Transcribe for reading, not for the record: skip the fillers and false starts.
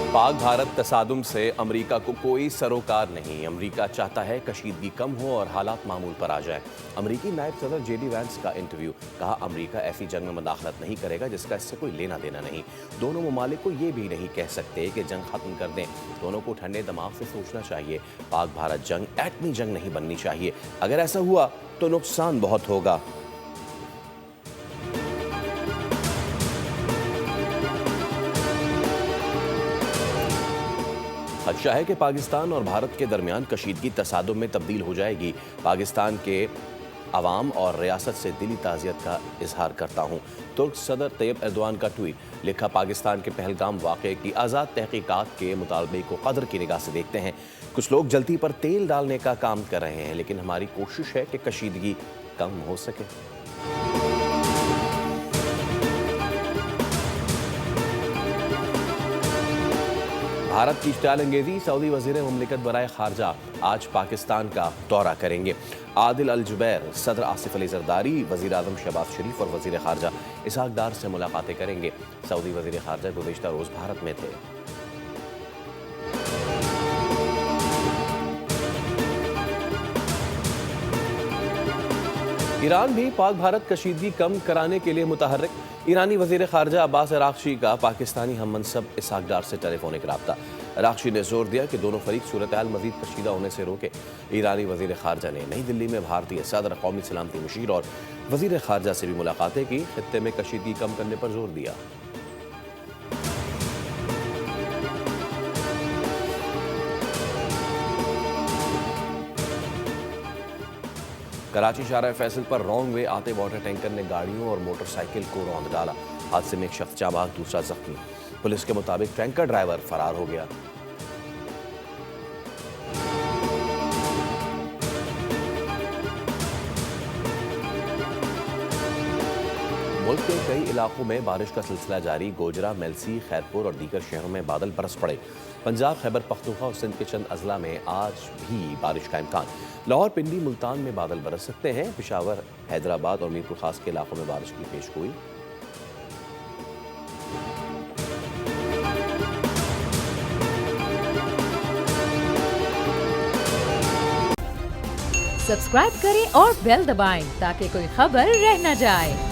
पाक भारत तसादुम से अमेरिका को कोई सरोकार नहीं। अमेरिका चाहता है कशीदगी कम हो और हालात मामूल पर आ जाए। अमेरिकी नायब सदर JD वैंस का इंटरव्यू। कहा अमेरिका ऐसी जंग में मदाखलत नहीं करेगा जिसका इससे कोई लेना देना नहीं। दोनों ममालिक को ये भी नहीं कह सकते कि जंग खत्म कर दें। दोनों को ठंडे दिमाग से सोचना चाहिए। पाक भारत जंग एटमी जंग नहीं बननी चाहिए। अगर ऐसा हुआ तो नुकसान बहुत होगा। खदशा है कि पाकिस्तान और भारत के दरमियान कशीदगी तसादुम में तब्दील हो जाएगी। पाकिस्तान के अवाम और रियासत से दिली ताज़ियत का इजहार करता हूँ। तुर्क सदर तैयब एर्दोआन का ट्वीट। लिखा पाकिस्तान के पहलगाम वाक़े की आज़ाद तहकीकात के मुतालबे को कदर की निगाह से देखते हैं। कुछ लोग जल्दी पर तेल डालने का काम कर रहे हैं, लेकिन हमारी कोशिश है कि कशीदगी कम हो सके। भारत की इश्तियाल अंगेज़ी। सऊदी वज़ीर मुमलिकत बराए खारजा आज पाकिस्तान का दौरा करेंगे। आदिल अल जुबैर, सदर आसिफ अली ज़रदारी, वज़ीर आज़म शहबाज शरीफ और वज़ीर खारजा इसहाक डार से मुलाकातें करेंगे। सऊदी वज़ीर खारजा गुज़िश्ता रोज़ भारत में थे। ईरान भी पाक भारत कशीदगी कम कराने के लिए मुतहर्रिक। ईरानी वज़ीर खारजा अब्बास अराग़ची का पाकिस्तानी हम मनसब इसहाक डार से टेलीफोनिक राब्ता। अराग़ची ने जोर दिया कि दोनों फरीक सूरत-ए-हाल मज़ीद कशीदा होने से रोके। ईरानी वज़ीर खारजा ने नई दिल्ली में भारतीय सदर, कौमी सलामती मुशीर और वज़ीर खारजा से भी मुलाकातें की। खित्ते में कशीदगी कम करने पर जोर दिया। कराची शाहराह फैसल पर रॉन्ग वे आते वाटर टैंकर ने गाड़ियों और मोटरसाइकिल को रौंद डाला। हादसे में एक शख्स जाँ बहक, दूसरा जख्मी। पुलिस के मुताबिक टैंकर ड्राइवर फरार हो गया। मुल्क के कई इलाकों में बारिश का सिलसिला जारी। गोजरा, मेलसी, खैरपुर और दीगर शहरों में बादल बरस पड़े। पंजाब, खैबर पख्तूनख्वा और सिंध के चंद अजला में आज भी बारिश का इम्कान। लाहौर, पिंडी, मुल्तान में बादल बरस सकते हैं। पेशावर, हैदराबाद और मीरपुर खास के इलाकों में बारिश की पेशगोई। सब्सक्राइब करें और बेल दबाएं ताकि कोई खबर रह न जाए।